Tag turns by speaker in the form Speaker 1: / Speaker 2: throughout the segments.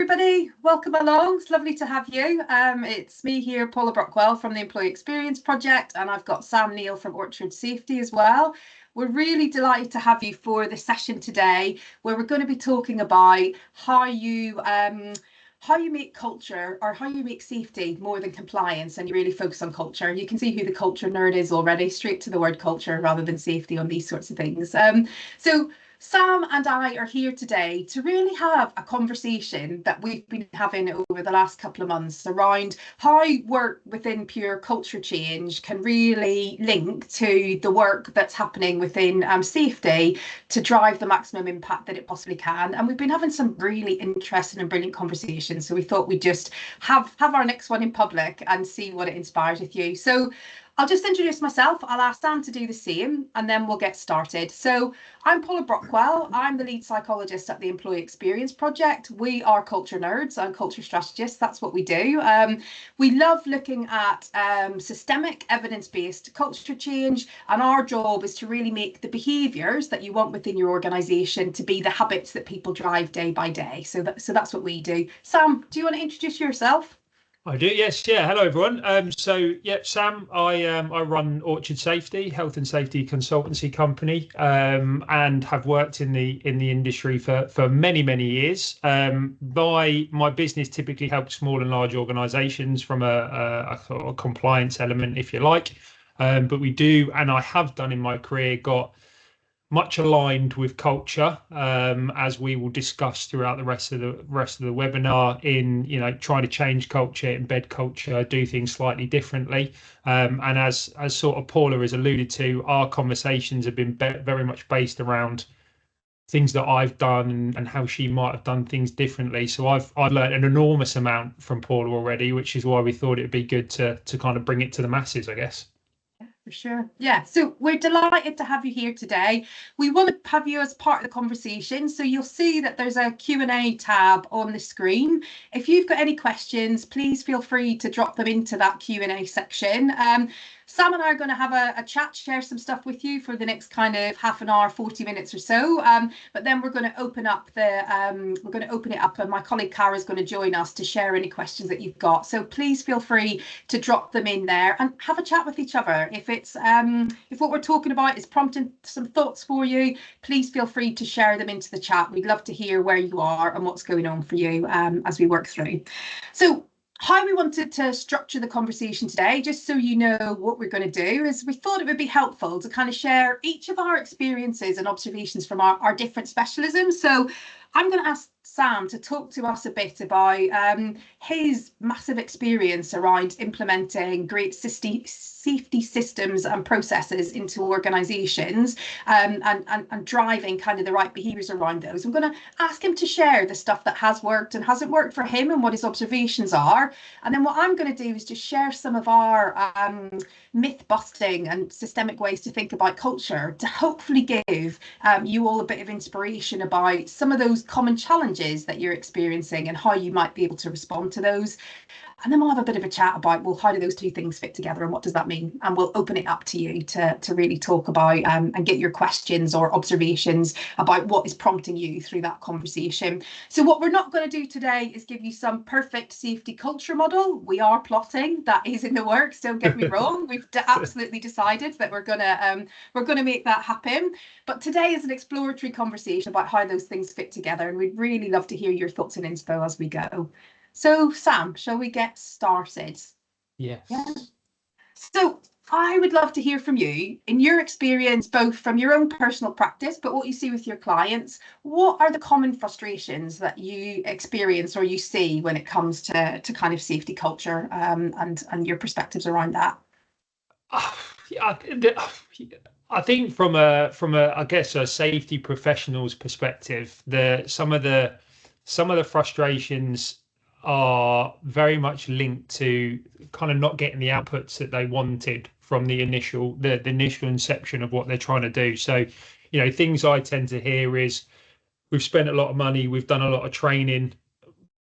Speaker 1: everybody, welcome along. It's lovely to have you. It's me here, Paula Brockwell from the Employee Experience Project, and I've got Sam Neal from Orchard Safety as well. We're really delighted to have you for the session today, where we're going to be talking about how you make culture, or how you make safety more than compliance, and you really focus on culture. You can see who the culture nerd is already, straight to the word culture rather than safety on these sorts of things. So Sam and I are here today to really have a conversation that we've been having over the last couple of months around how work within Pure Culture Change can really link to the work that's happening within safety to drive the maximum impact that it possibly can. And we've been having some really interesting and brilliant conversations. So we thought we'd just have our next one in public and see what it inspires with you. So I'll just introduce myself. I'll ask Sam to do the same, and then we'll get started. So I'm Paula Brockwell. I'm the lead psychologist at the Employee Experience Project. We are culture nerds and culture strategists. That's what we do. We love looking at systemic evidence-based culture change, and our job is to really make the behaviours that you want within your organisation to be the habits that people drive day by day. So that's what we do. Sam, do you want to introduce yourself?
Speaker 2: I do, yes. Yeah. Hello, everyone. Sam. I run Orchard Safety, health and safety consultancy company, and have worked in the industry for many years. My business typically helps small and large organisations from a sort of compliance element, if you like. But we do, and I have done in my career, got much aligned with culture, as we will discuss throughout the rest of the webinar, in trying to change culture, embed culture, do things slightly differently. And as sort of Paula has alluded to, our conversations have been very much based around things that I've done and how she might have done things differently. So I've learned an enormous amount from Paula already, which is why we thought it'd be good to kind of bring it to the masses, I guess.
Speaker 1: For sure. Yeah, so we're delighted to have you here today. We want to have you as part of the conversation. So you'll see that there's a Q&A tab on the screen. If you've got any questions, please feel free to drop them into that Q&A section. Sam and I are going to have a chat, share some stuff with you for the next kind of half an hour, 40 minutes or so. But then we're going to open up it up, and my colleague Cara is going to join us to share any questions that you've got. So please feel free to drop them in there and have a chat with each other. If what we're talking about is prompting some thoughts for you, please feel free to share them into the chat. We'd love to hear where you are and what's going on for you as we work through. So how we wanted to structure the conversation today, just so you know what we're going to do, is we thought it would be helpful to kind of share each of our experiences and observations from our different specialisms. So I'm going to ask Sam to talk to us a bit about his massive experience around implementing great safety systems and processes into organisations, and driving kind of the right behaviours around those. I'm going to ask him to share the stuff that has worked and hasn't worked for him and what his observations are. And then what I'm going to do is just share some of our myth busting and systemic ways to think about culture, to hopefully give you all a bit of inspiration about some of those common challenges that you're experiencing and how you might be able to respond to those. And then we'll have a bit of a chat about, well, how do those two things fit together and what does that mean? And we'll open it up to you to really talk about and get your questions or observations about what is prompting you through that conversation. So what we're not going to do today is give you some perfect safety culture model. We are plotting, that is in the works, don't get me wrong. We've absolutely decided that we're going to make that happen. But today is an exploratory conversation about how those things fit together, and we'd really love to hear your thoughts and inspo as we go. So Sam, shall we get started?
Speaker 2: Yes.
Speaker 1: Yeah. So I would love to hear from you, in your experience, both from your own personal practice, but what you see with your clients. What are the common frustrations that you experience or you see when it comes to kind of safety culture, and your perspectives around that?
Speaker 2: I think from a I guess a safety professional's perspective, some of the frustrations are very much linked to kind of not getting the outputs that they wanted from the initial inception of what they're trying to do. So, things I tend to hear is, we've spent a lot of money, we've done a lot of training,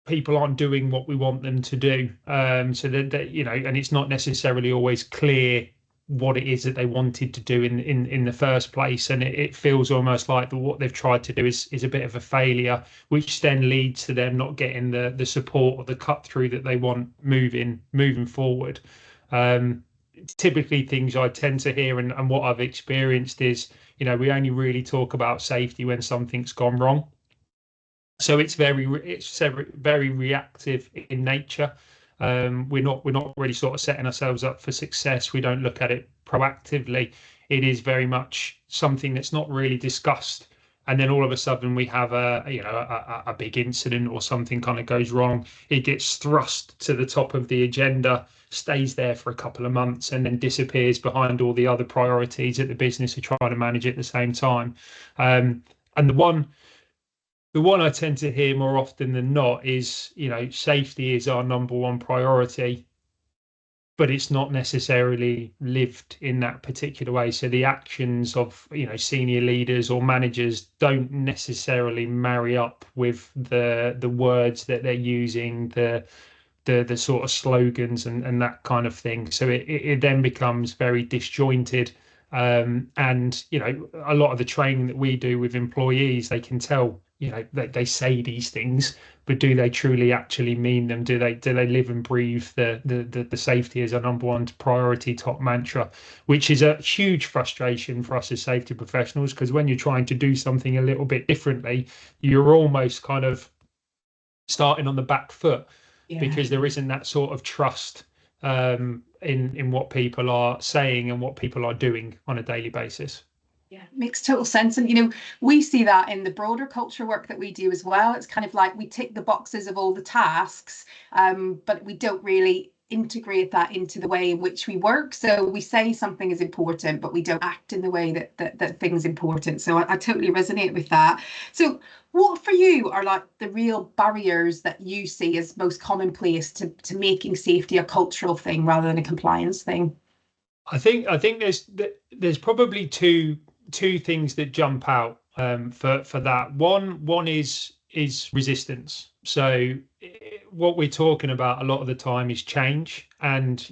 Speaker 2: people aren't doing what we want them to do. So that and it's not necessarily always clear what it is that they wanted to do in the first place, and it feels almost like what they've tried to do is a bit of a failure, which then leads to them not getting the support or the cut through that they want moving forward. Typically things I tend to hear and what I've experienced is, we only really talk about safety when something's gone wrong. So it's very reactive in nature. We're not really sort of setting ourselves up for success. We don't look at it proactively. It is very much something that's not really discussed, and then all of a sudden we have a big incident or something kind of goes wrong. It gets thrust to the top of the agenda, stays there for a couple of months, and then disappears behind all the other priorities that the business are trying to manage at the same time. And the one I tend to hear more often than not is, safety is our number one priority, but it's not necessarily lived in that particular way. So the actions of, senior leaders or managers don't necessarily marry up with the words that they're using, the sort of slogans and that kind of thing. So it then becomes very disjointed. And, a lot of the training that we do with employees, they can tell, they say these things, but do they truly actually mean them? Do they live and breathe the safety as a number one priority, top mantra, which is a huge frustration for us as safety professionals, because when you're trying to do something a little bit differently, you're almost kind of starting on the back foot, because there isn't that sort of trust in what people are saying and what people are doing on a daily basis.
Speaker 1: Yeah, makes total sense. And, we see that in the broader culture work that we do as well. It's kind of like we tick the boxes of all the tasks, but we don't really integrate that into the way in which we work. So we say something is important, but we don't act in the way that thing's important. So I totally resonate with that. So what for you are like the real barriers that you see as most commonplace to making safety a cultural thing rather than a compliance thing?
Speaker 2: I think there's probably two things that jump out for that. One is resistance. So what we're talking about a lot of the time is change, and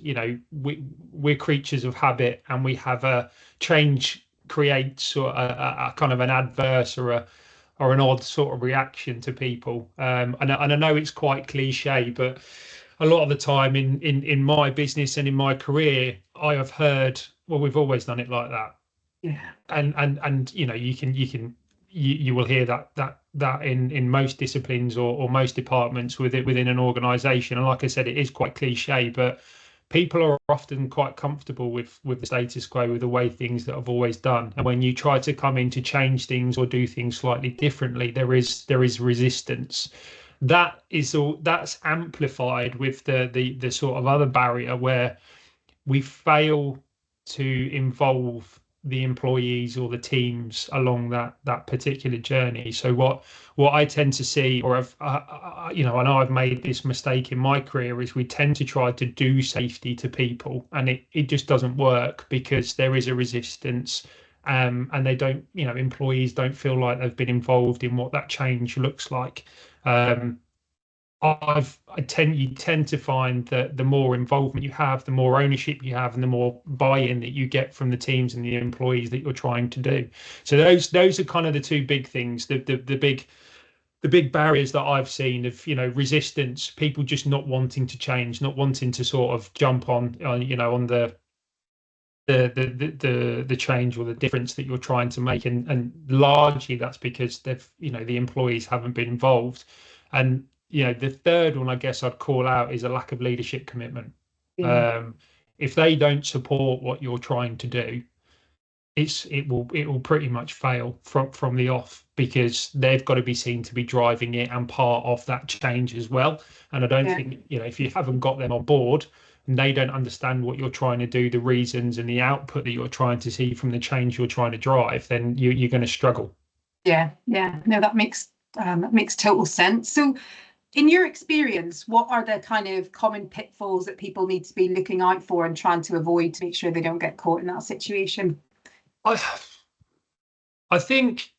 Speaker 2: we're creatures of habit, and we have a change creates a kind of an adverse or an odd sort of reaction to people. And I know it's quite cliche, but a lot of the time in my business and in my career, I have heard, well, we've always done it like that.
Speaker 1: Yeah.
Speaker 2: And you will hear that in most disciplines or most departments within an organization. And like I said, it is quite cliche, but people are often quite comfortable with the status quo, with the way things that have always done. And when you try to come in to change things or do things slightly differently, there is resistance. That's amplified with the sort of other barrier where we fail to involve the employees or the teams along that particular journey. So what I tend to see, or I know I've made this mistake in my career, is we tend to try to do safety to people, and it just doesn't work because there is a resistance, and they don't, employees don't feel like they've been involved in what that change looks like. You tend to find that the more involvement you have, the more ownership you have, and the more buy-in that you get from the teams and the employees that you're trying to do. So those are kind of the two big things, the big barriers that I've seen of, resistance, people just not wanting to change, not wanting to sort of jump on the change or the difference that you're trying to make, and largely that's because the employees haven't been involved. And the third one I guess I'd call out is a lack of leadership commitment. Yeah. If they don't support what you're trying to do, it will pretty much fail from the off, because they've got to be seen to be driving it and part of that change as well. And I don't think, if you haven't got them on board and they don't understand what you're trying to do, the reasons and the output that you're trying to see from the change you're trying to drive, then you're going to struggle.
Speaker 1: Yeah. No, that makes total sense. So in your experience, what are the kind of common pitfalls that people need to be looking out for and trying to avoid to make sure they don't get caught in that situation?
Speaker 2: I think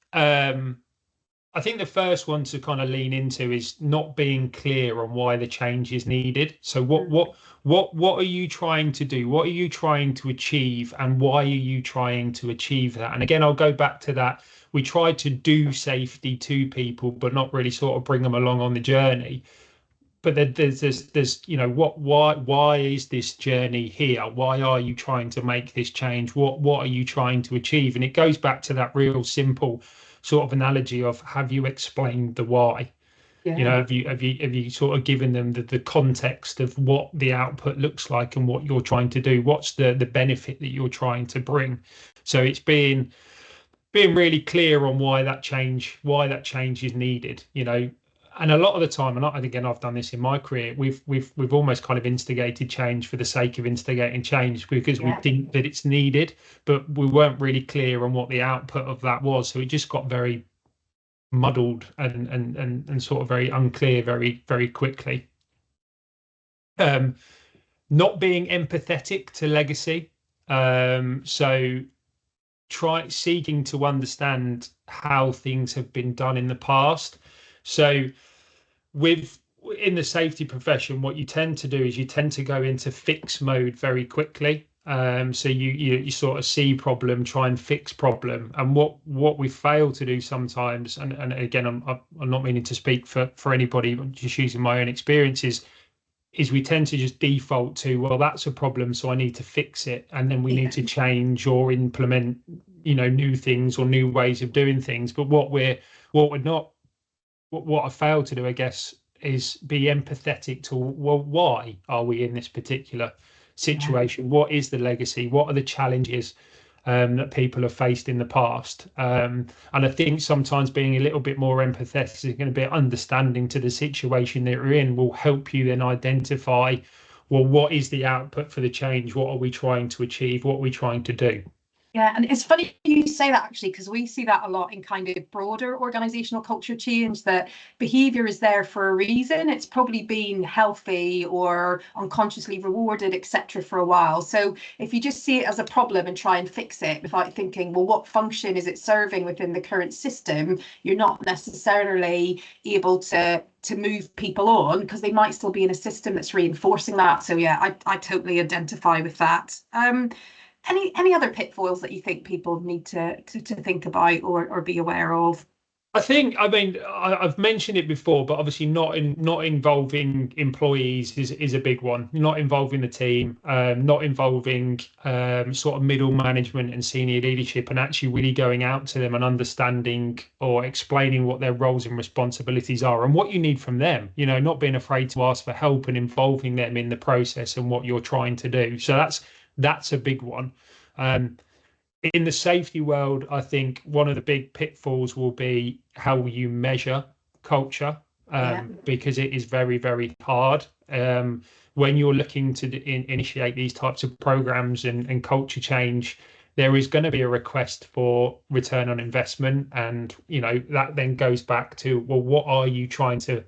Speaker 2: I think the first one to kind of lean into is not being clear on why the change is needed. So what are you trying to do? What are you trying to achieve, and why are you trying to achieve that? And again, I'll go back to that. We try to do safety to people, but not really sort of bring them along on the journey. But there's why is this journey here? Why are you trying to make this change? What are you trying to achieve? And it goes back to that real simple sort of analogy of, have you explained the why?
Speaker 1: Yeah.
Speaker 2: Have you sort of given them the context of what the output looks like and what you're trying to do? What's the benefit that you're trying to bring? So it's being really clear on why that change is needed. And a lot of the time, and again, I've done this in my career, we've almost kind of instigated change for the sake of instigating change because we think that it's needed, but we weren't really clear on what the output of that was. So it just got very muddled and sort of very unclear very, very quickly. Not being empathetic to legacy. So seeking to understand how things have been done in the past. So in the safety profession, what you tend to do is you tend to go into fix mode very quickly. So you sort of see problem, try and fix problem. And what we fail to do sometimes, and again, I'm not meaning to speak for anybody, I'm just using my own experiences, is we tend to just default to, well, that's a problem, so I need to fix it, and then we need to change or implement, new things or new ways of doing things. But what I fail to do, I guess, is be empathetic to, well, why are we in this particular situation? What is the legacy? What are the challenges that people have faced in the past? And I think sometimes being a little bit more empathetic and a bit understanding to the situation that you're in will help you then identify, well, what is the output for the change? What are we trying to achieve? What are we trying to do?
Speaker 1: Yeah, and it's funny you say that, actually, because we see that a lot in kind of broader organizational culture change, that behavior is there for a reason. It's probably been healthy or unconsciously rewarded, etc., for a while. So if you just see it as a problem and try and fix it without thinking, well, what function is it serving within the current system, you're not necessarily able to move people on, because they might still be in a system that's reinforcing that. So yeah, I totally identify with that. Any other pitfalls that you think people need to think about or be aware of?
Speaker 2: I mean, I've mentioned it before, but obviously not involving employees is a big one. Not involving the team, not involving sort of middle management and senior leadership, and actually really going out to them and understanding or explaining what their roles and responsibilities are and what you need from them. Not being afraid to ask for help and involving them in the process and what you're trying to do. So that's a big one. In the safety world, I think one of the big pitfalls will be how you measure culture, because it is very, very hard. When you're looking to initiate these types of programs and culture change, there is going to be a request for return on investment. And, that then goes back to, well, what are you trying to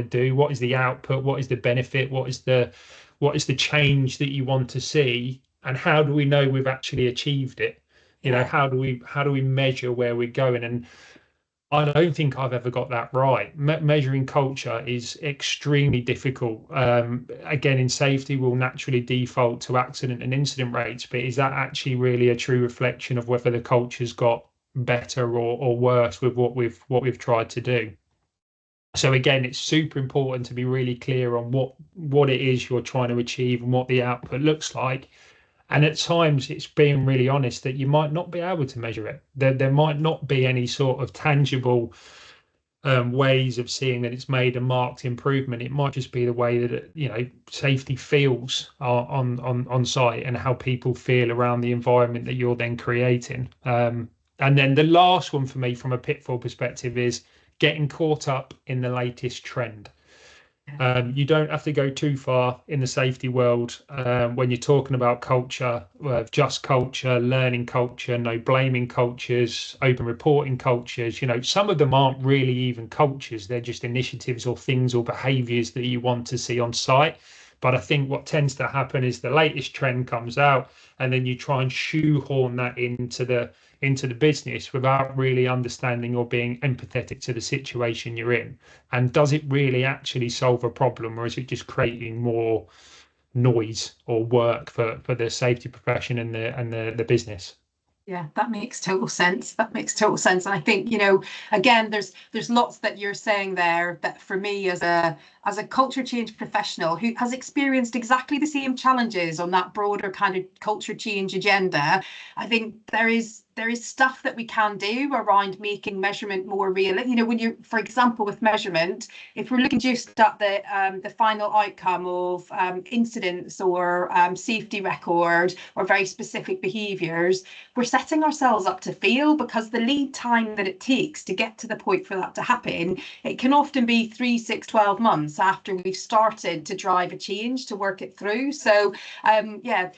Speaker 2: do? What is the output? What is the benefit? What is the change that you want to see? And how do we know we've actually achieved it? How do we measure where we're going? And I don't think I've ever got that right. Measuring culture is extremely difficult. Again, in safety, we'll naturally default to accident and incident rates, but is that actually really a true reflection of whether the culture's got better or worse with what we've tried to do? So again, it's super important to be really clear on what it is you're trying to achieve and what the output looks like. And at times, it's being really honest that you might not be able to measure it. There might not be any sort of tangible ways of seeing that it's made a marked improvement. It might just be the way that safety feels on site and how people feel around the environment that you're then creating. And then the last one for me, from a pitfall perspective, is getting caught up in the latest trend. You don't have to go too far in the safety world when you're talking about culture, just culture, learning culture, no blaming cultures, open reporting cultures. Some of them aren't really even cultures. They're just initiatives or things or behaviors that you want to see on site. But I think what tends to happen is the latest trend comes out and then you try and shoehorn that into into the business without really understanding or being empathetic to the situation you're in? And does it really actually solve a problem, or is it just creating more noise or work for the safety profession and the business?
Speaker 1: Yeah, that makes total sense. That makes total sense. And I think, again, there's lots that you're saying there that for me as a culture change professional who has experienced exactly the same challenges on that broader kind of culture change agenda, I think there is stuff that we can do around making measurement more real. When you, for example, with measurement, if we're looking just at the final outcome of incidents or safety record or very specific behaviours, we're setting ourselves up to fail, because the lead time that it takes to get to the point for that to happen, it can often be 3, 6, 12 months after we've started to drive a change to work it through. So yeah,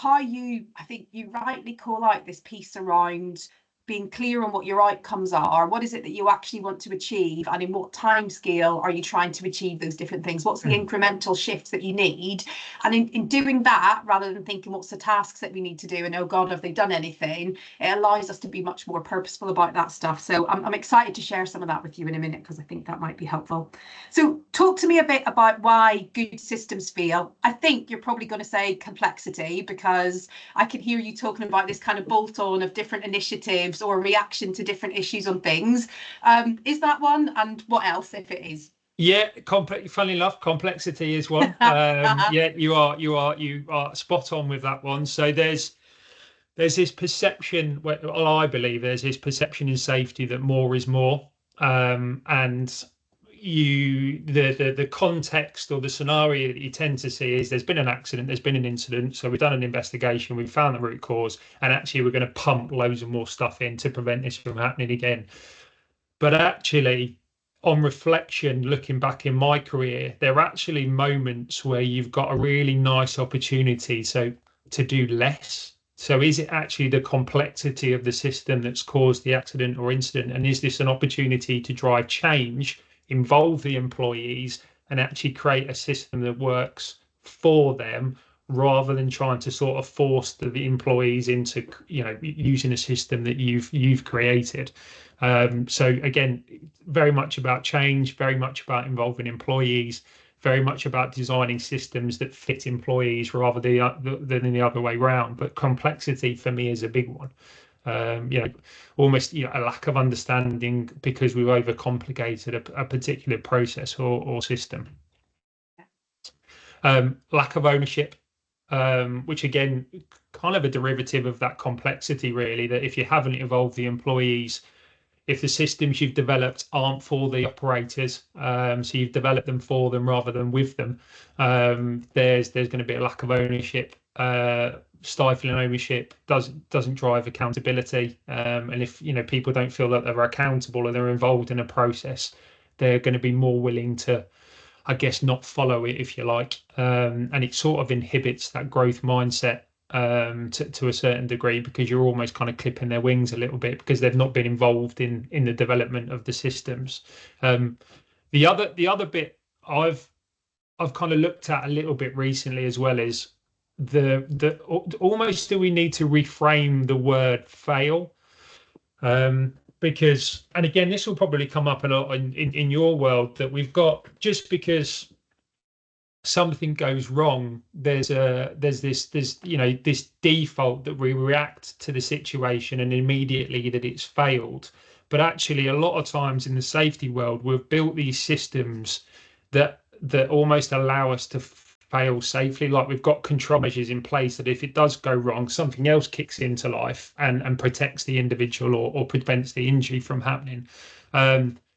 Speaker 1: I think you rightly call out this piece around being clear on what your outcomes are. What is it that you actually want to achieve, and in what time scale are you trying to achieve those different things? What's the incremental shifts that you need? And in doing that, rather than thinking what's the tasks that we need to do and, oh God, have they done anything, it allows us to be much more purposeful about that stuff. So I'm excited to share some of that with you in a minute, because I think that might be helpful. So talk to me a bit about why good systems fail. I think you're probably going to say complexity, because I can hear you talking about this kind of bolt-on of different initiatives or reaction to different issues on things. Is that one? And what else, if it is?
Speaker 2: Yeah, funnily enough, complexity is one. Yeah, you are spot on with that one. So there's this perception, well, I believe there's this perception in safety that more is more, and the context or the scenario that you tend to see is there's been an accident, there's been an incident, so we've done an investigation, we've found the root cause, and actually we're going to pump loads of more stuff in to prevent this from happening again. But actually, on reflection, looking back in my career, there are actually moments where you've got a really nice opportunity to do less. So is it actually the complexity of the system that's caused the accident or incident? And is this an opportunity to drive change, involve the employees, and actually create a system that works for them, rather than trying to sort of force the employees into, using a system that you've created? So again, very much about change, very much about involving employees, very much about designing systems that fit employees rather than the other way around. But complexity for me is a big one. Almost a lack of understanding because we've overcomplicated a particular process or system. Lack of ownership, which again, kind of a derivative of that complexity, really, that if you haven't involved the employees, if the systems you've developed aren't for the operators, so you've developed them for them rather than with them, there's going to be a lack of ownership. Stifling ownership doesn't drive accountability, and if people don't feel that they're accountable or they're involved in a process, they're going to be more willing to, I guess, not follow it, if you like, and it sort of inhibits that growth mindset to a certain degree, because you're almost kind of clipping their wings a little bit because they've not been involved in the development of the systems. The other bit I've kind of looked at a little bit recently as well is the almost, do we need to reframe the word fail? Because, and again, this will probably come up a lot in your world, that we've got, just because something goes wrong, there's this default that we react to the situation and immediately that it's failed. But actually, a lot of times in the safety world, we've built these systems that almost allow us to fail safely. Like, we've got control measures in place that if it does go wrong, something else kicks into life and protects the individual or prevents the injury from happening.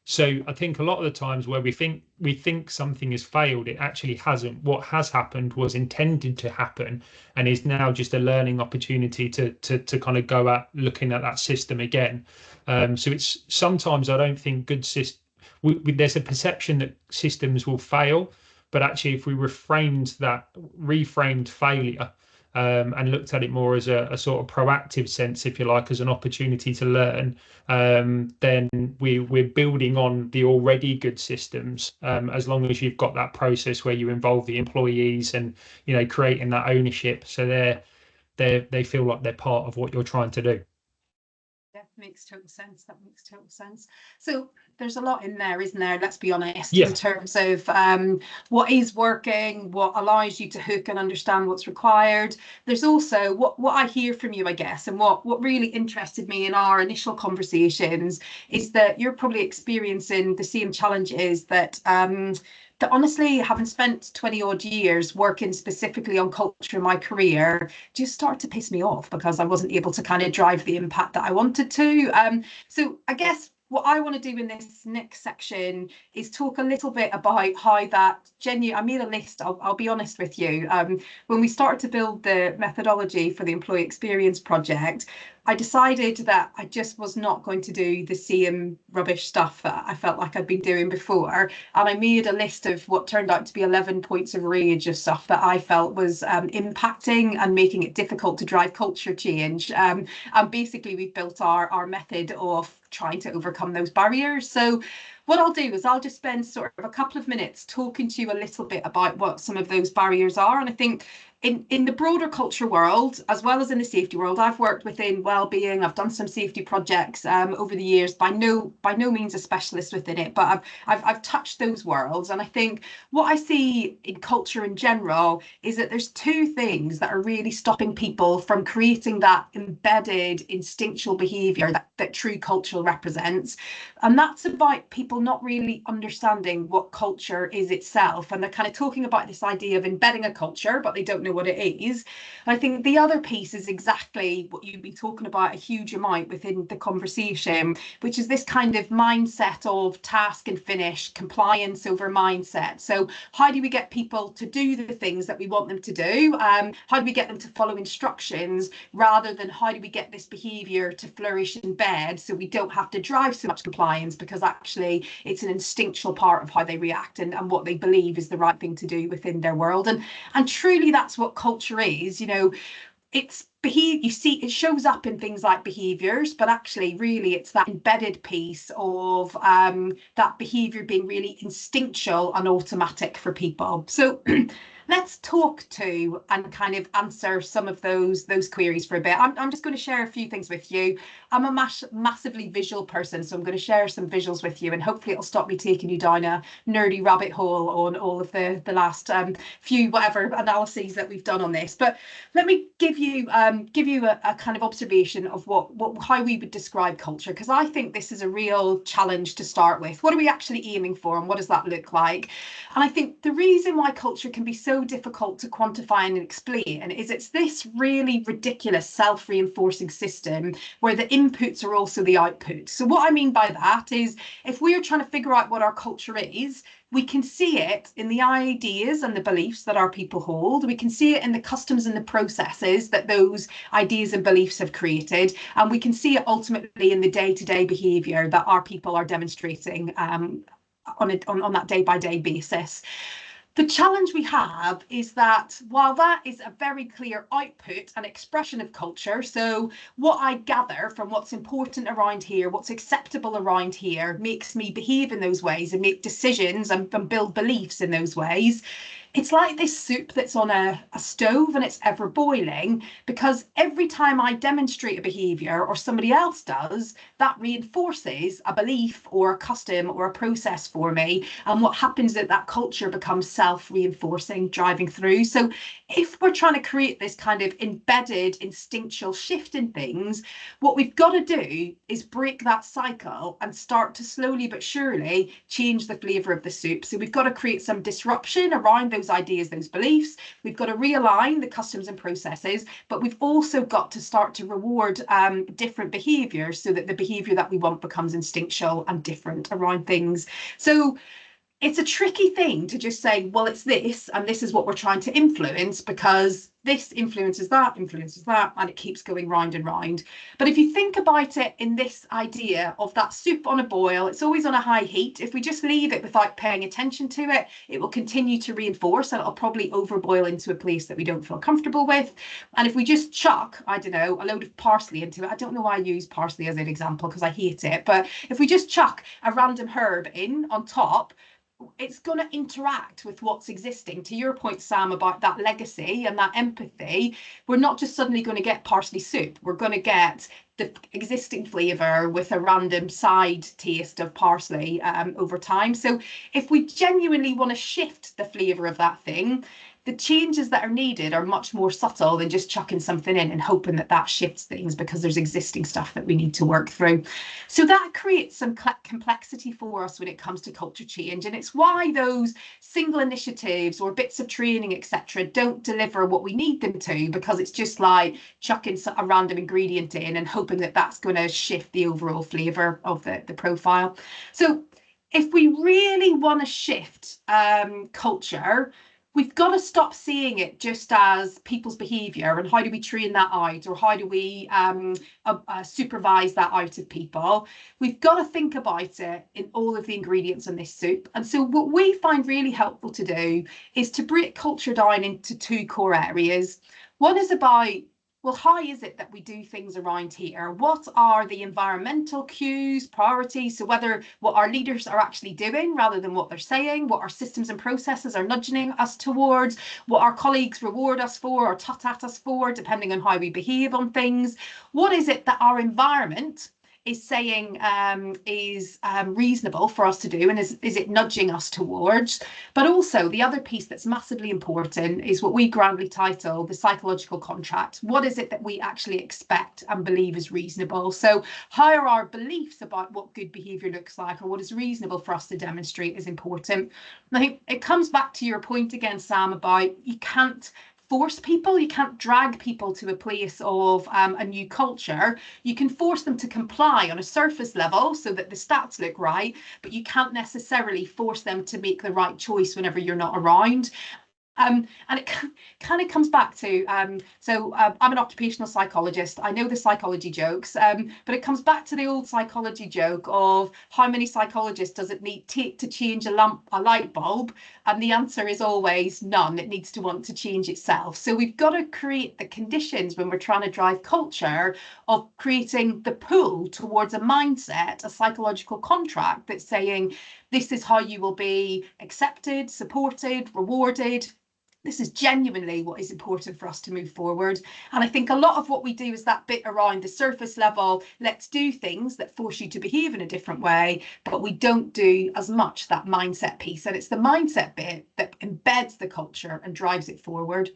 Speaker 2: So I think a lot of the times where we think something has failed, it actually hasn't. What has happened was intended to happen and is now just a learning opportunity to kind of go at looking at that system again. So it's sometimes, I don't think good there's a perception that systems will fail, but actually if we reframed failure, and looked at it more as a sort of proactive sense, if you like, as an opportunity to learn, then we're building on the already good systems, as long as you've got that process where you involve the employees and creating that ownership, so they feel like they're part of what you're trying to do.
Speaker 1: makes total sense. That makes total sense. So there's a lot in there, isn't there? Let's be honest,
Speaker 2: Yeah.
Speaker 1: in terms of what is working, what allows you to hook and understand what's required. There's also what I hear from you, I guess, and what really interested me in our initial conversations is that you're probably experiencing the same challenges that honestly, having spent 20 odd years working specifically on culture in my career, just started to piss me off because I wasn't able to kind of drive the impact that I wanted to. So I guess what I want to do in this next section is talk a little bit about how that I made a list, I'll be honest with you. When we started to build the methodology for the employee experience project, I decided that I just was not going to do the same rubbish stuff that I felt like I'd been doing before. And I made a list of what turned out to be 11 points of rage of stuff that I felt was impacting and making it difficult to drive culture change. And basically, we've built our method of trying to overcome those barriers. So what I'll do is I'll just spend sort of a couple of minutes talking to you a little bit about what some of those barriers are. And I think in the broader culture world, as well as in the safety world, I've worked within wellbeing. I've done some safety projects over the years. By no means a specialist within it, but I've touched those worlds. And I think what I see in culture in general is that there's two things that are really stopping people from creating that embedded instinctual behaviour that true culture represents. And that's about people not really understanding what culture is itself. And they're kind of talking about this idea of embedding a culture, but they don't know what it is. I think the other piece is exactly what you've been talking about a huge amount within the conversation, which is this kind of mindset of task and finish, compliance over mindset. So how do we get people to do the things that we want them to do? How do we get them to follow instructions rather than how do we get this behaviour to flourish in bed so we don't have to drive so much compliance, because actually it's an instinctual part of how they react and what they believe is the right thing to do within their world. And truly that's what culture is. You know, it's you see it shows up in things like behaviors, but actually really it's that embedded piece of that behavior being really instinctual and automatic for people. So let's talk to and kind of answer some of those queries for a bit. I'm just going to share a few things with you. I'm a massively visual person, so I'm going to share some visuals with you, and hopefully it'll stop me taking you down a nerdy rabbit hole on all of the last few whatever analyses that we've done on this. But let me give you a kind of observation of how we would describe culture, because I think this is a real challenge to start with. What are we actually aiming for, and what does that look like? And I think the reason why culture can be so difficult to quantify and explain is it's this really ridiculous self-reinforcing system where the inputs are also the outputs. So what I mean by that is if we're trying to figure out what our culture is, we can see it in the ideas and the beliefs that our people hold. We can see it in the customs and the processes that those ideas and beliefs have created. And we can see it ultimately in the day-to-day behaviour that our people are demonstrating on that day-by-day basis. The challenge we have is that while that is a very clear output and expression of culture, so what I gather from what's important around here, what's acceptable around here, makes me behave in those ways and make decisions and build beliefs in those ways, it's like this soup that's on a stove and it's ever boiling, because every time I demonstrate a behaviour or somebody else does, that reinforces a belief or a custom or a process for me. And what happens is that culture becomes self-reinforcing, driving through. So if we're trying to create this kind of embedded instinctual shift in things, what we've got to do is break that cycle and start to slowly but surely change the flavour of the soup. So we've got to create some disruption around those ideas, those beliefs. We've got to realign the customs and processes, but we've also got to start to reward different behaviours so that the behaviour that we want becomes instinctual and different around things. So it's a tricky thing to just say, well, it's this, and this is what we're trying to influence, because this influences that, and it keeps going round and round. But if you think about it in this idea of that soup on a boil, it's always on a high heat. If we just leave it without paying attention to it, it will continue to reinforce, and it'll probably overboil into a place that we don't feel comfortable with. And if we just chuck, I don't know, a load of parsley into it, I don't know why I use parsley as an example because I hate it, but if we just chuck a random herb in on top, it's going to interact with what's existing. To your point, Sam, about that legacy and that empathy, we're not just suddenly going to get parsley soup. We're going to get the existing flavour with a random side taste of parsley over time. So if we genuinely want to shift the flavour of that thing, the changes that are needed are much more subtle than just chucking something in and hoping that that shifts things, because there's existing stuff that we need to work through. So that creates some complexity for us when it comes to culture change. And it's why those single initiatives or bits of training, etc., don't deliver what we need them to, because it's just like chucking a random ingredient in and hoping that that's going to shift the overall flavour of the profile. So if we really want to shift culture, we've got to stop seeing it just as people's behaviour and how do we train that out, or how do we supervise that out of people. We've got to think about it in all of the ingredients in this soup. And so what we find really helpful to do is to break culture down into two core areas. One is about, well, how is it that we do things around here? What are the environmental cues, priorities? So whether what our leaders are actually doing rather than what they're saying, what our systems and processes are nudging us towards, what our colleagues reward us for or tut at us for, depending on how we behave on things. What is it that our environment is saying is reasonable for us to do, and is it nudging us towards? But also the other piece that's massively important is what we grandly title the psychological contract. What is it that we actually expect and believe is reasonable? So how are our beliefs about what good behaviour looks like, or what is reasonable for us to demonstrate, is important. And I think it comes back to your point again, Sam, about you can't force people, you can't drag people to a place of a new culture. You can force them to comply on a surface level so that the stats look right, but you can't necessarily force them to make the right choice whenever you're not around. And it kind of comes back to, I'm an occupational psychologist. I know the psychology jokes, but it comes back to the old psychology joke of how many psychologists does it take to change a light bulb? And the answer is always none. It needs to want to change itself. So we've got to create the conditions when we're trying to drive culture of creating the pull towards a mindset, a psychological contract that's saying, this is how you will be accepted, supported, rewarded. This is genuinely what is important for us to move forward. And I think a lot of what we do is that bit around the surface level, let's do things that force you to behave in a different way, but we don't do as much that mindset piece. And it's the mindset bit that embeds the culture and drives it forward.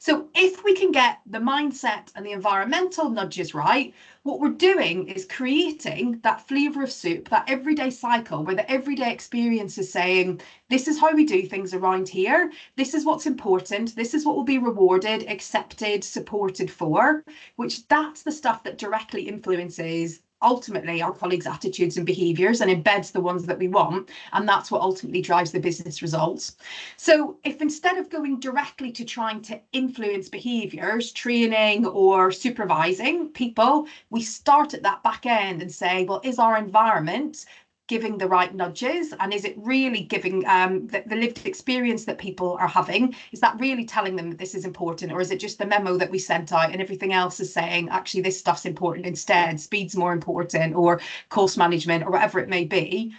Speaker 1: So if we can get the mindset and the environmental nudges right, what we're doing is creating that flavour of soup, that everyday cycle where the everyday experience is saying, this is how we do things around here. This is what's important. This is what will be rewarded, accepted, supported for, which that's the stuff that directly influences ultimately our colleagues' attitudes and behaviours and embeds the ones that we want, and that's what ultimately drives the business results. So if instead of going directly to trying to influence behaviours, training or supervising people, we start at that back end and say, well, is our environment giving the right nudges, and is it really giving the lived experience that people are having, is that really telling them that this is important, or is it just the memo that we sent out and everything else is saying actually this stuff's important instead, speed's more important, or cost management, or whatever it may be?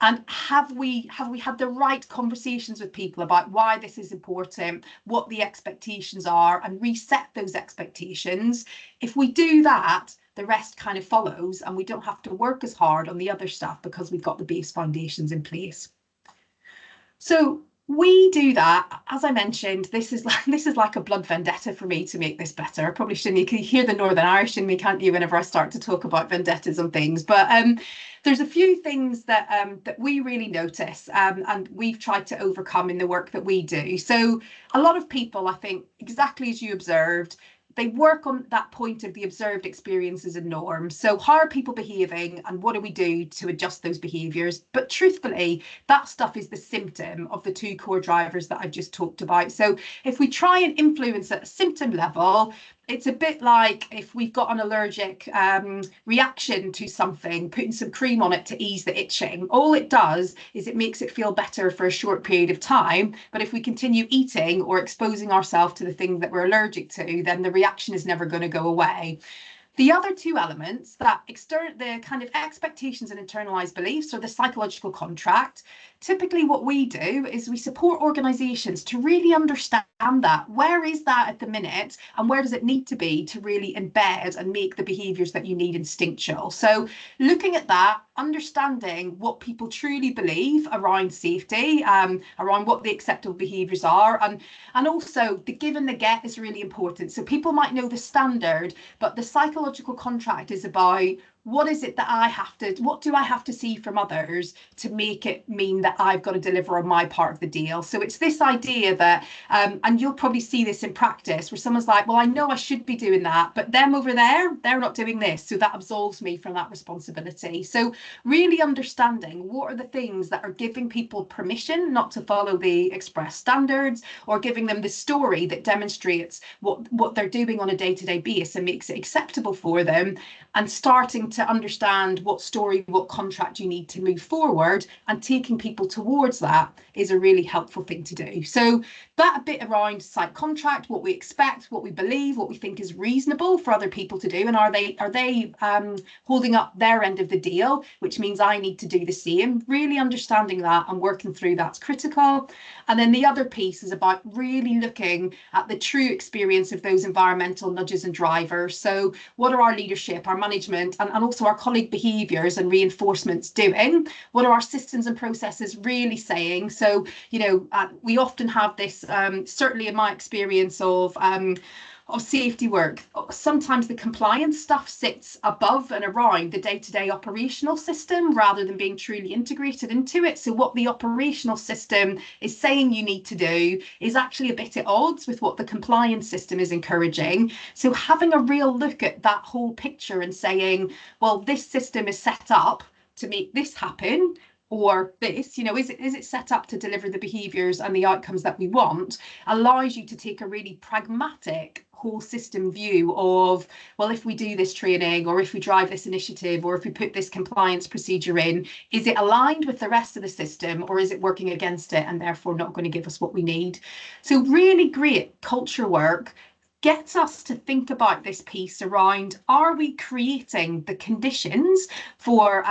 Speaker 1: And have we had the right conversations with people about why this is important, what the expectations are, and reset those expectations? If we do that, the rest kind of follows, and we don't have to work as hard on the other stuff because we've got the base foundations in place. So we do that. As I mentioned, this is like a blood vendetta for me to make this better. I probably shouldn't. You can hear the Northern Irish in me, can't you, whenever I start to talk about vendettas and things. But there's a few things that that we really notice and we've tried to overcome in the work that we do. So a lot of people, I think, exactly as you observed, they work on that point of the observed experiences and norms. So how are people behaving and what do we do to adjust those behaviours? But truthfully, that stuff is the symptom of the two core drivers that I've just talked about. So if we try and influence at a symptom level, it's a bit like if we've got an allergic reaction to something, putting some cream on it to ease the itching. All it does is it makes it feel better for a short period of time. But if we continue eating or exposing ourselves to the thing that we're allergic to, then the reaction is never going to go away. The other two elements, that the kind of expectations and internalized beliefs, or the psychological contract, typically what we do is we support organizations to really understand that. Where is that at the minute, and where does it need to be to really embed and make the behaviors that you need instinctual? So looking at that, understanding what people truly believe around safety, around what the acceptable behaviors are, and also the give and the get is really important. So people might know the standard, but the psychological contract is about what is it that what do I have to see from others to make it mean that I've got to deliver on my part of the deal? So it's this idea that, and you'll probably see this in practice, where someone's like, well, I know I should be doing that, but them over there, they're not doing this. So that absolves me from that responsibility. So really understanding what are the things that are giving people permission not to follow the express standards, or giving them the story that demonstrates what they're doing on a day-to-day basis and makes it acceptable for them, and starting to understand what story, what contract you need to move forward, and taking people towards that is a really helpful thing to do. So that a bit around psych contract, what we expect, what we believe, what we think is reasonable for other people to do, and are they holding up their end of the deal, which means I need to do the same. Really understanding that and working through that's critical. And then the other piece is about really looking at the true experience of those environmental nudges and drivers. So what are our leadership, our management, and also our colleague behaviours and reinforcements doing? What are our systems and processes really saying? So, you know, we often have this, certainly in my experience of safety work, sometimes the compliance stuff sits above and around the day-to-day operational system rather than being truly integrated into it. So what the operational system is saying you need to do is actually a bit at odds with what the compliance system is encouraging. So having a real look at that whole picture and saying, well, this system is set up to make this happen, or this, you know, is it set up to deliver the behaviours and the outcomes that we want, allows you to take a really pragmatic whole system view of, well, if we do this training, or if we drive this initiative, or if we put this compliance procedure in, is it aligned with the rest of the system, or is it working against it and therefore not going to give us what we need? So really great culture work gets us to think about this piece around, are we creating the conditions for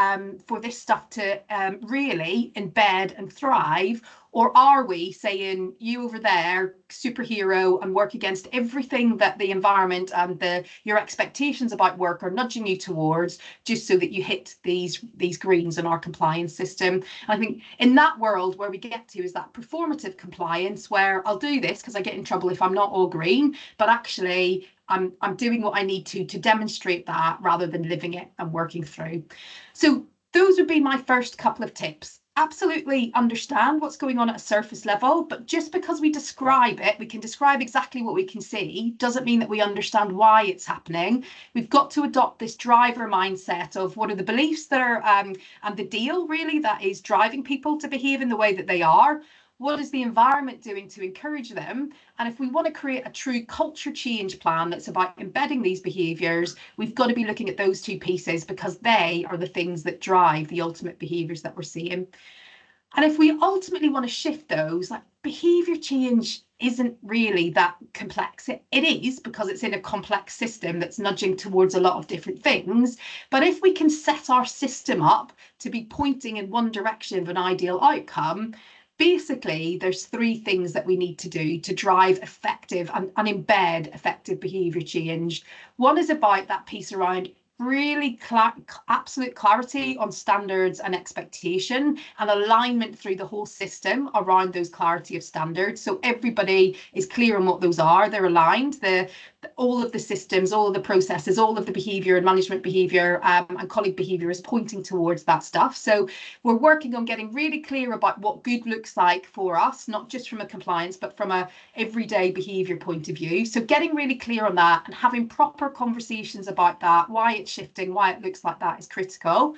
Speaker 1: this stuff to really embed and thrive, or are we saying, you over there, superhero, and work against everything that the environment and your expectations about work are nudging you towards, just so that you hit these greens in our compliance system? And I think in that world where we get to is that performative compliance, where I'll do this because I get in trouble if I'm not all green, but actually I'm doing what I need to demonstrate that, rather than living it and working through. So those would be my first couple of tips. Absolutely understand what's going on at a surface level, but just because we describe it, we can describe exactly what we can see, doesn't mean that we understand why it's happening. We've got to adopt this driver mindset of what are the beliefs that are and the deal really that is driving people to behave in the way that they are. What is the environment doing to encourage them? And if we want to create a true culture change plan that's about embedding these behaviours, we've got to be looking at those two pieces, because they are the things that drive the ultimate behaviours that we're seeing. And if we ultimately want to shift those, like, behaviour change isn't really that complex. It is, because it's in a complex system that's nudging towards a lot of different things. But if we can set our system up to be pointing in one direction of an ideal outcome, basically, there's three things that we need to do to drive effective and embed effective behaviour change. One is about that piece around really absolute clarity on standards and expectation, and alignment through the whole system around those clarity of standards. So everybody is clear on what those are, they're aligned, all of the systems, all of the processes, all of the behaviour and management behaviour and colleague behaviour is pointing towards that stuff. So we're working on getting really clear about what good looks like for us, not just from a compliance, but from a everyday behaviour point of view. So getting really clear on that and having proper conversations about that, why it's shifting, why it looks like that, is critical.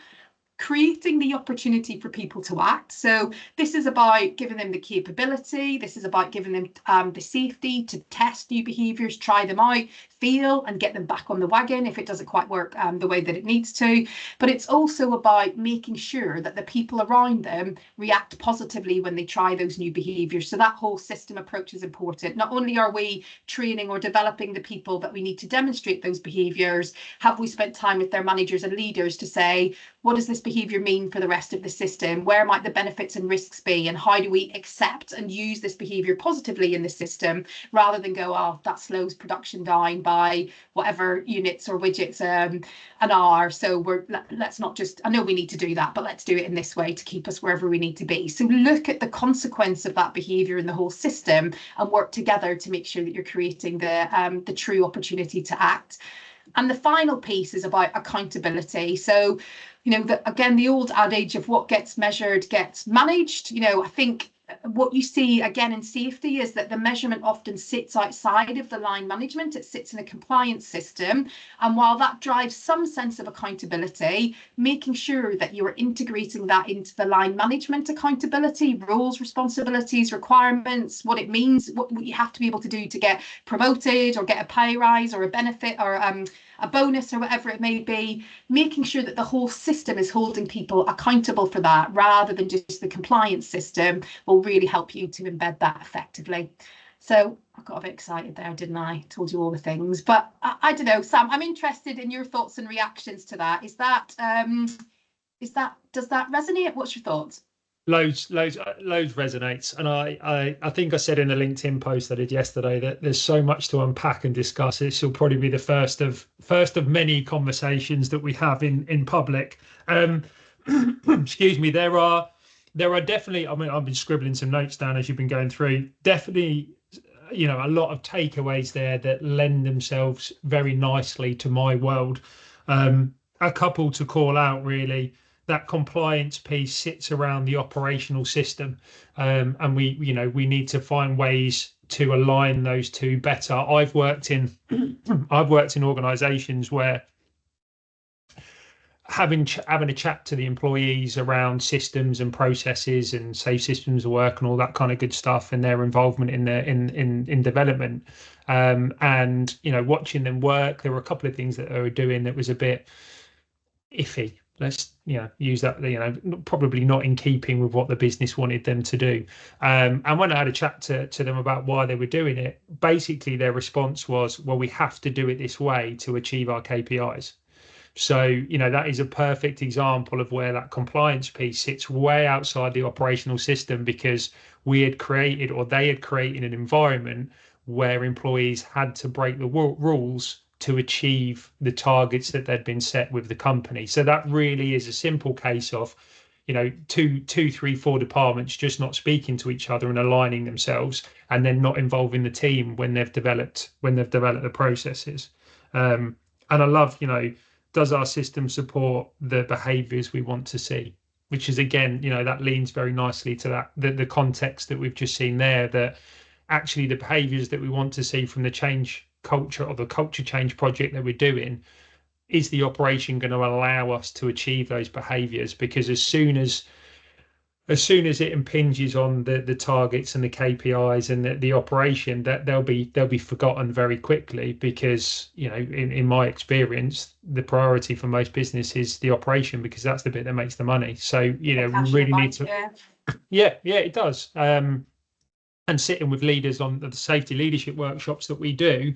Speaker 1: creating the opportunity for people to act. So this is about giving them the capability. This is about giving them the safety to test new behaviours, try them out, feel and get them back on the wagon if it doesn't quite work the way that it needs to. But it's also about making sure that the people around them react positively when they try those new behaviours. So that whole system approach is important. Not only are we training or developing the people that we need to demonstrate those behaviours, have we spent time with their managers and leaders to say, what does this behaviour mean for the rest of the system? Where might the benefits and risks be? And how do we accept and use this behaviour positively in the system, rather than go, oh, that slows production down by whatever units or widgets an hour. So let's not just, I know we need to do that, but let's do it in this way to keep us wherever we need to be. So look at the consequence of that behaviour in the whole system and work together to make sure that you're creating the true opportunity to act. And the final piece is about accountability. So, you know, again, the old adage of what gets measured gets managed. You know, I think what you see again in safety is that the measurement often sits outside of the line management. It sits in a compliance system. And while that drives some sense of accountability, making sure that you are integrating that into the line management accountability, roles, responsibilities, requirements, what it means, what you have to be able to do to get promoted or get a pay rise or a benefit or a bonus or whatever it may be, making sure that the whole system is holding people accountable for that rather than just the compliance system will really help you to embed that effectively. So I got a bit excited there, didn't I? Told you all the things, but I don't know, Sam, I'm interested in your thoughts and reactions to that. Does that resonate? What's your thoughts?
Speaker 2: Loads resonates, and I think I said in a LinkedIn post I did yesterday that there's so much to unpack and discuss. This will probably be the first of many conversations that we have in public. Excuse me. There are definitely, I mean, I've been scribbling some notes down as you've been going through. Definitely, you know, a lot of takeaways there that lend themselves very nicely to my world. A couple to call out really. That compliance piece sits around the operational system, and we need to find ways to align those two better. I've worked in organisations where having a chat to the employees around systems and processes and safe systems of work and all that kind of good stuff, and their involvement in development, and you know, watching them work. There were a couple of things that they were doing that was a bit iffy. Let's use that, probably not in keeping with what the business wanted them to do. And when I had a chat to them about why they were doing it, basically their response was, well, we have to do it this way to achieve our KPIs. So, you know, that is a perfect example of where that compliance piece sits way outside the operational system, because they had created an environment where employees had to break the rules to achieve the targets that they'd been set with the company. So that really is a simple case of, you know, two, three, four departments just not speaking to each other and aligning themselves, and then not involving the team when they've developed the processes. And I love, you know, does our system support the behaviours we want to see? Which is, again, you know, that leans very nicely to that the context that we've just seen there, that actually the behaviours that we want to see from the change culture or the culture change project that we're doing, is the operation going to allow us to achieve those behaviors? Because as soon as it impinges on the targets and the KPIs and the operation, that they'll be forgotten very quickly, because, you know, in my experience, the priority for most business is the operation, because that's the bit that makes the money. So, you know, we really need to, yeah, it does. And sitting with leaders on the safety leadership workshops that we do,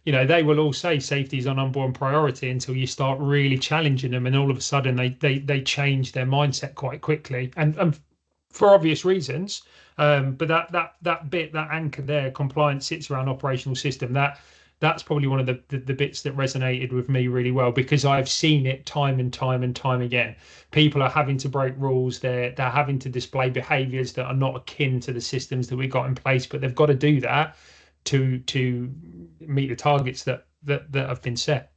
Speaker 2: you know, they will all say safety is an unborn priority until you start really challenging them, and all of a sudden they change their mindset quite quickly, and for obvious reasons. But that anchor there, compliance, sits around operational system. That's probably one of the bits that resonated with me really well, because I've seen it time and time again. People are having to break rules. They're having to display behaviours that are not akin to the systems that we got in place, but they've got to do that to meet the targets that have been set.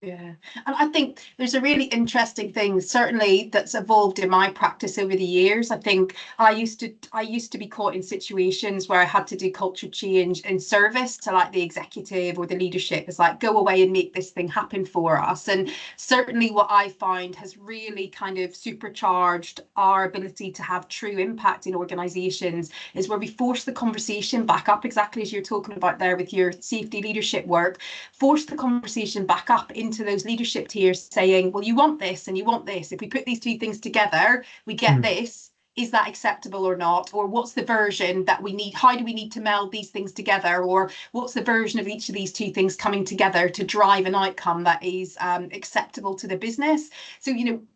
Speaker 1: Yeah, and I think there's a really interesting thing, certainly that's evolved in my practice over the years. I think I used to be caught in situations where I had to do culture change in service to like the executive or the leadership. It's like, go away and make this thing happen for us. And certainly what I find has really kind of supercharged our ability to have true impact in organizations is where we force the conversation back up, exactly as you're talking about there with your safety leadership work, force the conversation back up into those leadership tiers saying, well, you want this and you want this. If we put these two things together, we get this. Is that acceptable or not? Or what's the version that we need? How do we need to meld these things together? Or what's the version of each of these two things coming together to drive an outcome that is acceptable to the business? So,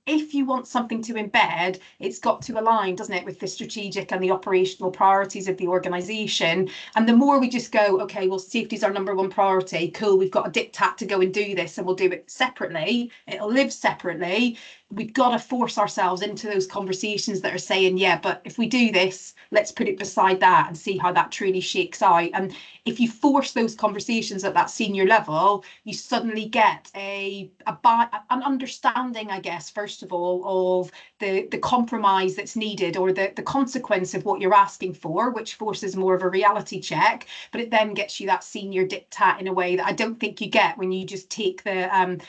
Speaker 1: if you want something to embed, it's got to align, doesn't it, with the strategic and the operational priorities of the organization. And the more we just go, okay, well, safety is our number one priority. Cool, we've got a diktat to go and do this, and we'll do it separately. It'll live separately. We've got to force ourselves into those conversations that are saying, yeah, but if we do this, let's put it beside that and see how that truly shakes out. And if you force those conversations at that senior level, you suddenly get an understanding, I guess, first of all, of the compromise that's needed, or the consequence of what you're asking for, which forces more of a reality check. But it then gets you that senior diktat in a way that I don't think you get when you just take the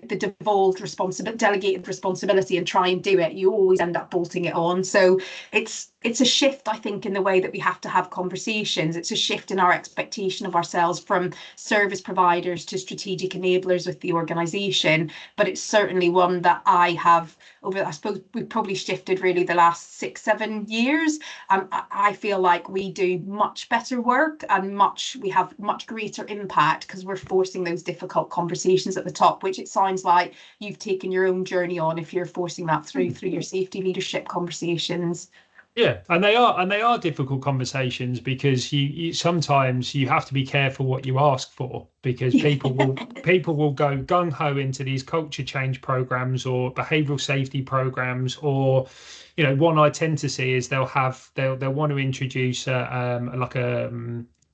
Speaker 1: devolved responsibility, delegated responsibility, and try and do it. You always end up bolting it on. So it's a shift, I think, in the way that we have to have conversations. It's a shift in our expectation of ourselves from service providers to strategic enablers with the organisation. But it's certainly one that I have I suppose we've probably shifted really the last 6-7 years. I feel like we do much better work and we have much greater impact because we're forcing those difficult conversations at the top, which it sounds like you've taken your own journey on if you're forcing that through your safety leadership conversations.
Speaker 2: Yeah, and they are difficult conversations because you sometimes you have to be careful what you ask for, because people will go gung ho into these culture change programs or behavioral safety programs, or one I tend to see is they'll want to introduce an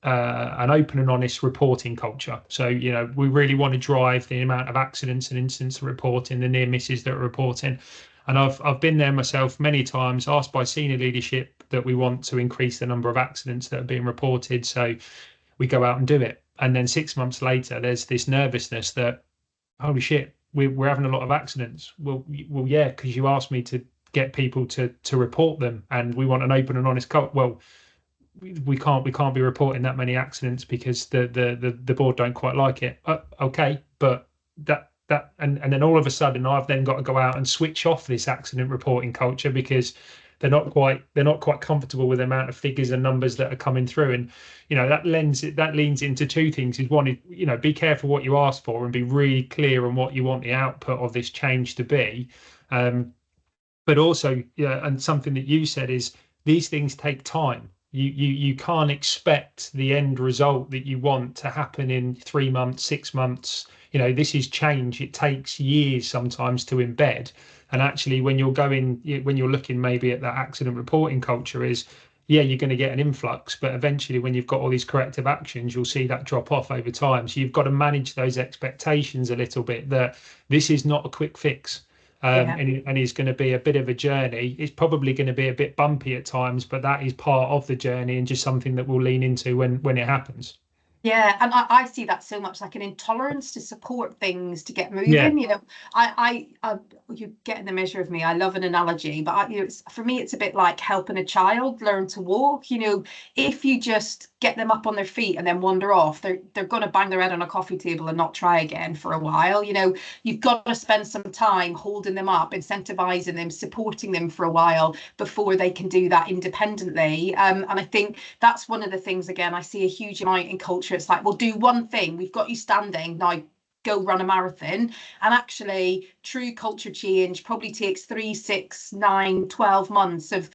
Speaker 2: open and honest reporting culture. So we really want to drive the amount of accidents and incidents reporting, the near misses that are reporting. And I've been there myself many times, asked by senior leadership that we want to increase the number of accidents that are being reported. So we go out and do it. And then 6 months later, there's this nervousness that, holy shit, we're having a lot of accidents. Well, yeah, because you asked me to get people to report them, and we want an open and honest culture. Well, we can't be reporting that many accidents because the board don't quite like it. Okay, but and then all of a sudden I've then got to go out and switch off this accident reporting culture because they're not quite comfortable with the amount of figures and numbers that are coming through. And that leans into two things. Is one, be careful what you ask for and be really clear on what you want the output of this change to be. But also, and something that you said is these things take time. You can't expect the end result that you want to happen in 3 months, 6 months. This is change. It takes years sometimes to embed. And actually, when you're looking maybe at that accident reporting culture is, you're going to get an influx, but eventually when you've got all these corrective actions, you'll see that drop off over time. So you've got to manage those expectations a little bit, that this is not a quick fix. And it's going to be a bit of a journey. It's probably going to be a bit bumpy at times, but that is part of the journey and just something that we'll lean into when it happens.
Speaker 1: Yeah, and I see that so much like an intolerance to support things to get moving.
Speaker 2: Yeah.
Speaker 1: You're getting the measure of me. I love an analogy, but for me, it's a bit like helping a child learn to walk. If you just get them up on their feet and then wander off, they're going to bang their head on a coffee table and not try again for a while. You've got to spend some time holding them up, incentivizing them, supporting them for a while before they can do that independently. And I think that's one of the things, again, I see a huge amount in culture. It's like, we'll do one thing. We've got you standing now. Go run a marathon. And actually, true culture change probably takes 3, 6, 9, 12 months of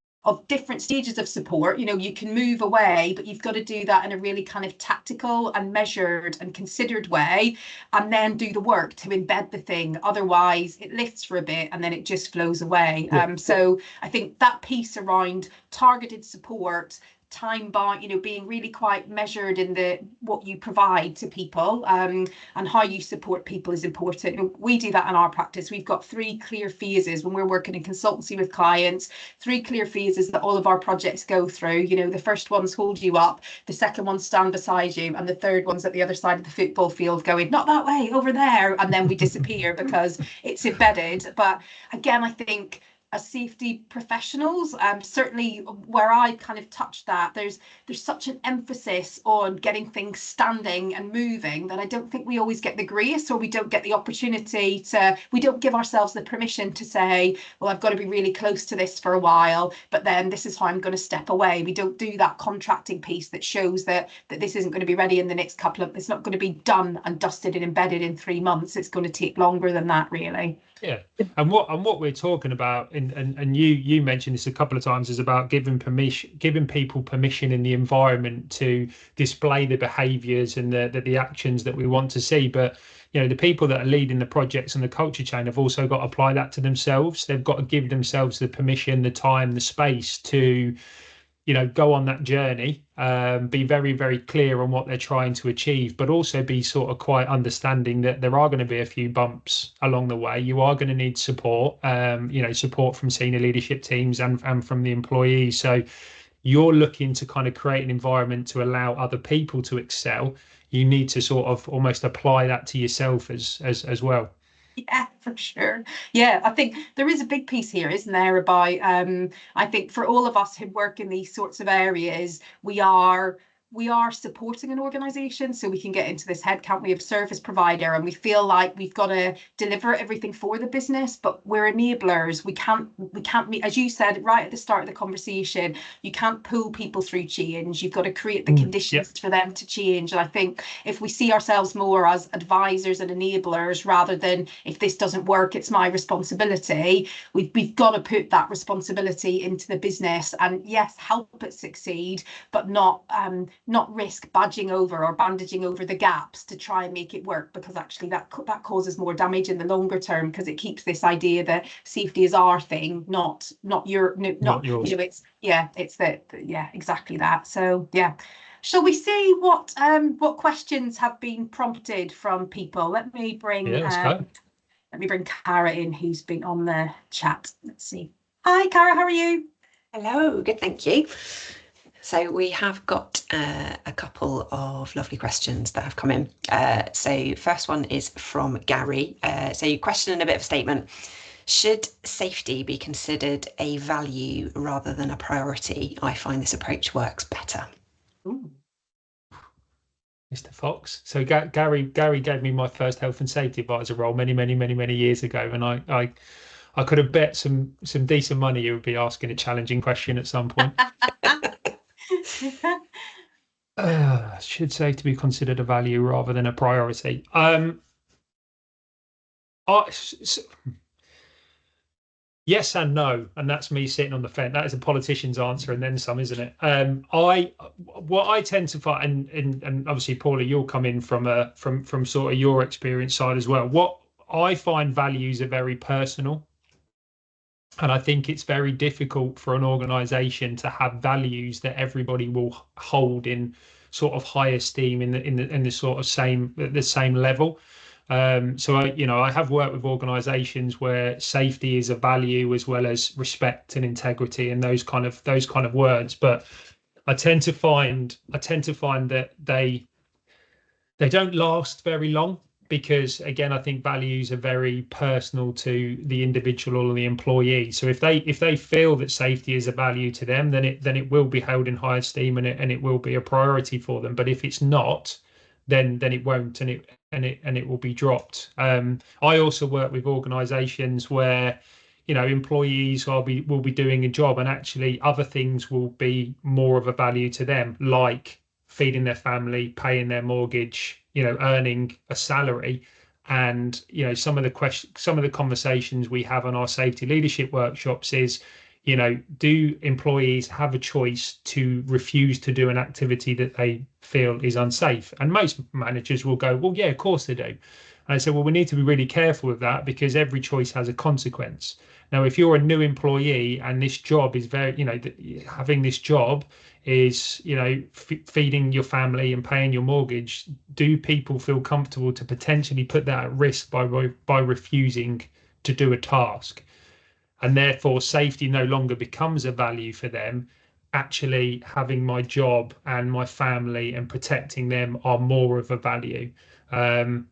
Speaker 1: different stages of support. You can move away, but you've got to do that in a really kind of tactical and measured and considered way, and then do the work to embed the thing. Otherwise, it lifts for a bit and then it just flows away. So I think that piece around targeted support, time bound, you know, being really quite measured in the what you provide to people, and how you support people is important. We do that in our practice. We've got 3 clear phases when we're working in consultancy with clients. 3 clear phases that all of our projects go through. You know, the first one's hold you up, the second one's stand beside you, and the third one's at the other side of the football field going, not that way, over there, and then we disappear because it's embedded. But again, I think as safety professionals, certainly where I kind of touched that, there's such an emphasis on getting things standing and moving that I don't think we always get the grace, or we don't get the opportunity to, we don't give ourselves the permission to say, well, I've got to be really close to this for a while, but then this is how I'm going to step away. We don't do that contracting piece that shows that this isn't going to be ready in the next couple of, it's not going to be done and dusted and embedded in 3 months. It's going to take longer than that, really.
Speaker 2: Yeah, and what we're talking about, and you mentioned this a couple of times, is about giving people permission in the environment to display the behaviours and the actions that we want to see. But you know, the people that are leading the projects and the culture chain have also got to apply that to themselves. They've got to give themselves the permission, the time, the space to, you know, go on that journey, be very, very clear on what they're trying to achieve, but also be sort of quite understanding that there are going to be a few bumps along the way. You are going to need support, you know, support from senior leadership teams and from the employees. So you're looking to kind of create an environment to allow other people to excel. You need to sort of almost apply that to yourself as well.
Speaker 1: Yeah, for sure. Yeah, I think there is a big piece here, isn't there, about I think for all of us who work in these sorts of areas, we are supporting an organisation, so we can get into this headcount. We have service provider, and we feel like we've got to deliver everything for the business, but we're enablers. We can't meet, as you said right at the start of the conversation, you can't pull people through change. You've got to create the conditions for them to change. And I think if we see ourselves more as advisors and enablers rather than, if this doesn't work, it's my responsibility, we've got to put that responsibility into the business and yes, help it succeed, but not risk badging over or bandaging over the gaps to try and make it work, because actually that causes more damage in the longer term, because it keeps this idea that safety is our thing, not yours. You know, it's exactly that. So yeah, shall we see what questions have been prompted from people? Let me bring Cara in, who's been on the chat. Let's see. Hi Cara, how are you?
Speaker 3: Hello, good, thank you. So we have got a couple of lovely questions that have come in. So first one is from Gary. So question and a bit of a statement. Should safety be considered a value rather than a priority? I find this approach works better.
Speaker 1: Ooh.
Speaker 2: Mr. Fox. So Gary gave me my first health and safety advisor role many years ago, and I could have bet some decent money you would be asking a challenging question at some point. Should safety be considered a value rather than a priority? Yes and no, and that's me sitting on the fence. That is a politician's answer and then some, isn't it? What I tend to find, and obviously Paula, you'll come in from sort of your experience side as well. What I find values are very personal. And I think it's very difficult for an organisation to have values that everybody will hold in sort of high esteem in the sort of same level. So I have worked with organisations where safety is a value as well as respect and integrity and those kind of words. But I tend to find that they don't last very long. Because again, I think values are very personal to the individual or the employee. So if they feel that safety is a value to them, then it will be held in high esteem and it will be a priority for them. But if it's not, then it won't, and it will be dropped. I also work with organisations where, you know, employees will be doing a job, and actually other things will be more of a value to them, like feeding their family, paying their mortgage, you know, earning a salary. And, you know, some of the conversations we have on our safety leadership workshops is, you know, do employees have a choice to refuse to do an activity that they feel is unsafe? And most managers will go, well, yeah, of course they do. And I said, well, we need to be really careful with that, because every choice has a consequence. Now, if you're a new employee and this job is very, having this job is, feeding your family and paying your mortgage, do people feel comfortable to potentially put that at risk by refusing to do a task? And therefore safety no longer becomes a value for them. Actually having my job and my family and protecting them are more of a value. That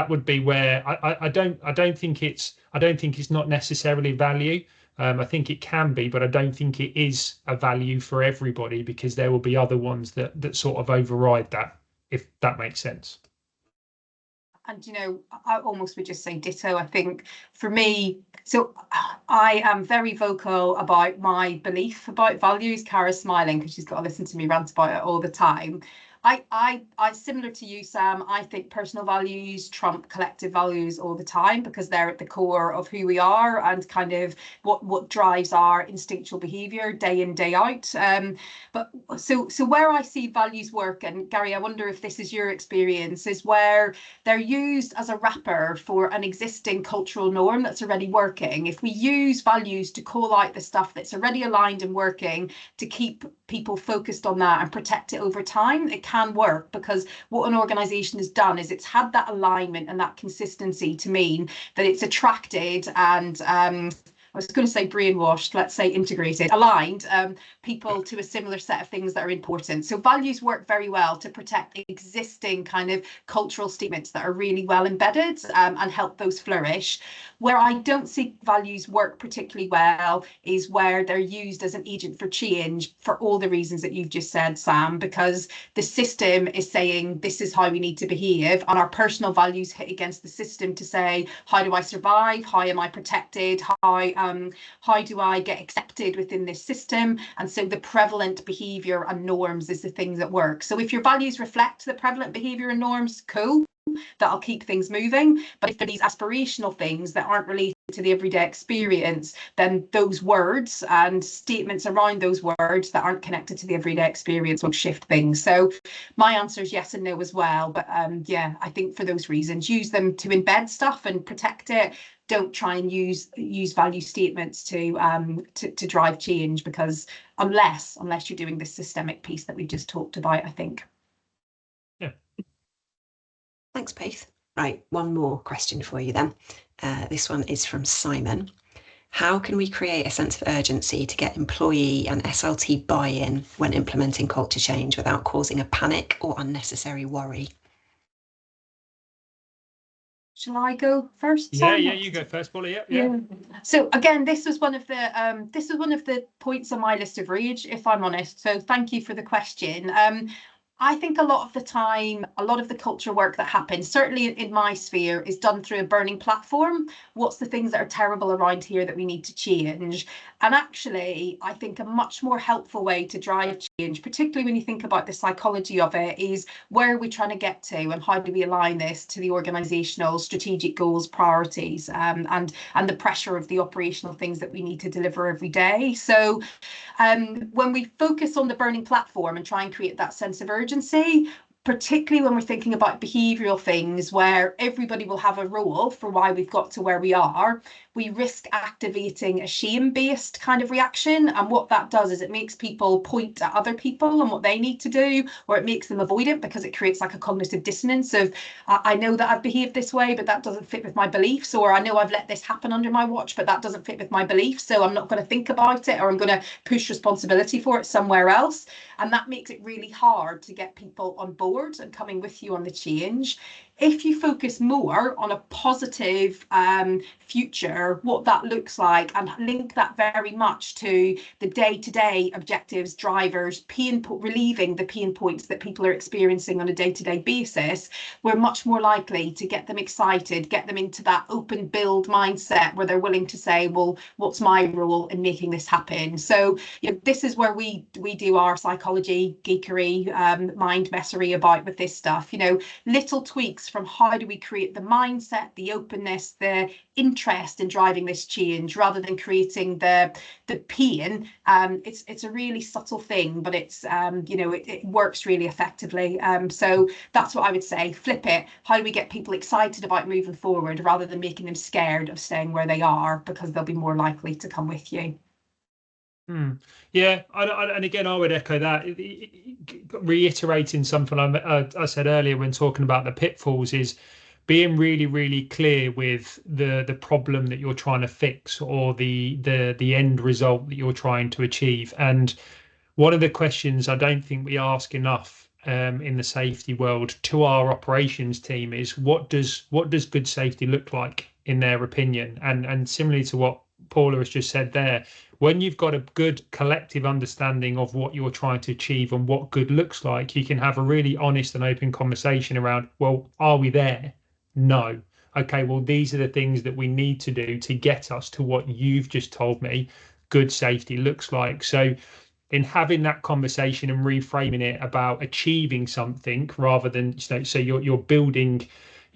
Speaker 2: would be where I don't think it's not necessarily value. I think it can be, but I don't think it is a value for everybody, because there will be other ones that sort of override that, if that makes sense.
Speaker 1: And, I almost would just say ditto. I think for me, so I am very vocal about my belief about values. Cara's smiling because she's got to listen to me rant about it all the time. I similar to you, Sam, I think personal values trump collective values all the time, because they're at the core of who we are and kind of what drives our instinctual behaviour day in, day out. But so where I see values work, and Gary, I wonder if this is your experience, is where they're used as a wrapper for an existing cultural norm that's already working. If we use values to call out the stuff that's already aligned and working, to keep people focused on that and protect it over time, it can work, because what an organisation has done is it's had that alignment and that consistency to mean that it's attracted and I was going to say brainwashed, let's say integrated, aligned people to a similar set of things that are important. So values work very well to protect existing kind of cultural statements that are really well embedded and help those flourish. Where I don't see values work particularly well is where they're used as an agent for change, for all the reasons that you've just said, Sam, because the system is saying this is how we need to behave, and our personal values hit against the system to say, how do I survive? How am I protected? How do I get accepted within this system? And so the prevalent behaviour and norms is the thing that works. So if your values reflect the prevalent behaviour and norms, cool, that'll keep things moving. But if they're these aspirational things that aren't related to the everyday experience, then those words and statements around those words that aren't connected to the everyday experience will shift things. So my answer is yes and no as well. But yeah, I think for those reasons, use them to embed stuff and protect it. Don't try and use value statements to drive change, because unless you're doing this systemic piece that we just talked about, I think.
Speaker 2: Yeah.
Speaker 3: Thanks, Pete. Right, one more question for you then. This one is from Simon. How can we create a sense of urgency to get employee and SLT buy-in when implementing culture change without causing a panic or unnecessary worry?
Speaker 1: Shall I go first?
Speaker 2: Yeah, you go first, Polly. Yeah.
Speaker 1: So again, this was one of the points on my list of rage, if I'm honest. So thank you for the question. I think a lot of the time, a lot of the culture work that happens, certainly in my sphere, is done through a burning platform. What's the things that are terrible around here that we need to change? And actually, I think a much more helpful way to drive change, particularly when you think about the psychology of it, is where are we trying to get to, and how do we align this to the organisational strategic goals, priorities, and the pressure of the operational things that we need to deliver every day. So when we focus on the burning platform and try and create that sense of urgency, particularly when we're thinking about behavioural things where everybody will have a role for why we've got to where we are, we risk activating a shame-based kind of reaction. And what that does is it makes people point at other people and what they need to do, or it makes them avoidant because it creates like a cognitive dissonance of, I know that I've behaved this way, but that doesn't fit with my beliefs, or I know I've let this happen under my watch, but that doesn't fit with my beliefs, so I'm not going to think about it, or I'm going to push responsibility for it somewhere else. And that makes it really hard to get people on board and coming with you on the change. If you focus more on a positive future, what that looks like, and link that very much to the day-to-day objectives, drivers, relieving the pain points that people are experiencing on a day-to-day basis, we're much more likely to get them excited, get them into that open build mindset where they're willing to say, well, what's my role in making this happen? So this is where we do our psychology geekery, mind messery about with this stuff. Little tweaks basics from how do we create the mindset, the openness, the interest in driving this change, rather than creating the pain. It's a really subtle thing, but it's it works really effectively. So that's what I would say. Flip it. How do we get people excited about moving forward rather than making them scared of staying where they are, because they'll be more likely to come with you.
Speaker 2: Yeah, and again, I would echo that. Reiterating something I said earlier when talking about the pitfalls is being really, really clear with the problem that you're trying to fix, or the end result that you're trying to achieve. And one of the questions I don't think we ask enough in the safety world to our operations team is what does good safety look like in their opinion? And similarly to what Paula has just said there, when you've got a good collective understanding of what you're trying to achieve and what good looks like, you can have a really honest and open conversation around, well, are we there? No. Okay, well, these are the things that we need to do to get us to what you've just told me good safety looks like. So in having that conversation and reframing it about achieving something rather than, so you're building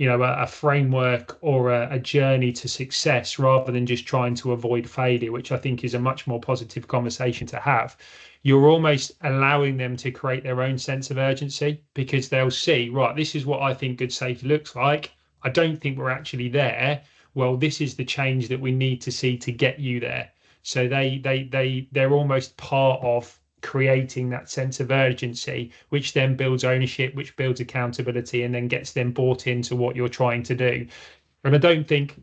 Speaker 2: a framework or a journey to success rather than just trying to avoid failure, which I think is a much more positive conversation to have. You're almost allowing them to create their own sense of urgency, because they'll see, right, this is what I think good safety looks like. I don't think we're actually there. Well, this is the change that we need to see to get you there. So they're almost part of creating that sense of urgency, which then builds ownership, which builds accountability, and then gets them bought into what you're trying to do. And I don't think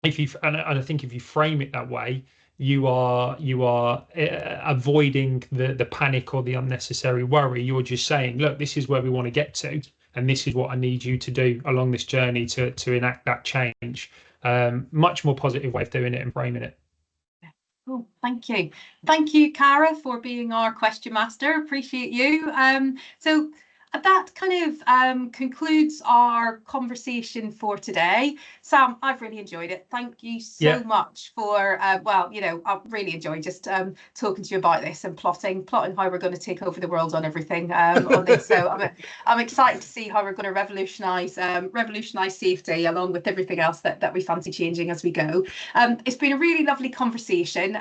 Speaker 2: I think if you frame it that way, you are avoiding the panic or the unnecessary worry. You're just saying, look, this is where we want to get to, and this is what I need you to do along this journey to enact that change. Much more positive way of doing it and framing it.
Speaker 1: Oh, thank you. Thank you, Cara, for being our question master. Appreciate you. So that kind of concludes our conversation for today. Sam, I've really enjoyed it. Thank you so much for, I really enjoyed just talking to you about this and plotting how we're going to take over the world on everything on this. So I'm excited to see how we're going to revolutionise safety along with everything else that we fancy changing as we go. It's been a really lovely conversation.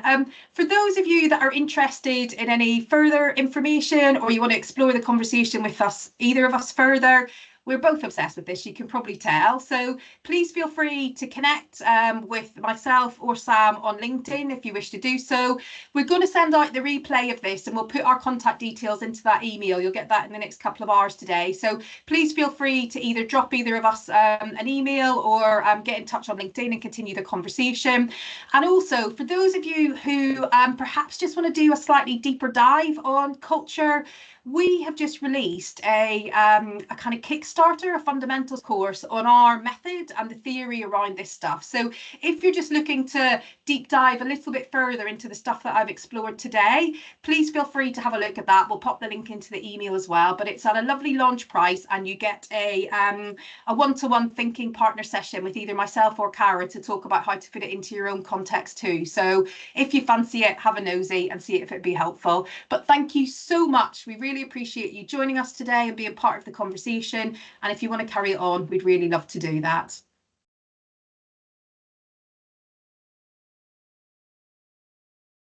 Speaker 1: For those of you that are interested in any further information, or you want to explore the conversation with us, either of us further, we're both obsessed with this, you can probably tell. So please feel free to connect with myself or Sam on LinkedIn if you wish to do so. We're going to send out the replay of this and we'll put our contact details into that email. You'll get that in the next couple of hours today. So please feel free to either drop either of us an email or get in touch on LinkedIn and continue the conversation. And also for those of you who perhaps just want to do a slightly deeper dive on culture, we have just released a kind of Kickstarter, a fundamentals course on our method and the theory around this stuff. So if you're just looking to deep dive a little bit further into the stuff that I've explored today, please feel free to have a look at that. We'll pop the link into the email as well, but it's at a lovely launch price, and you get a one-to-one thinking partner session with either myself or Cara to talk about how to fit it into your own context too. So if you fancy it, have a nosy and see if it'd be helpful. But thank you so much. We really appreciate you joining us today and being part of the conversation. And if you want to carry it on, we'd really love to do that.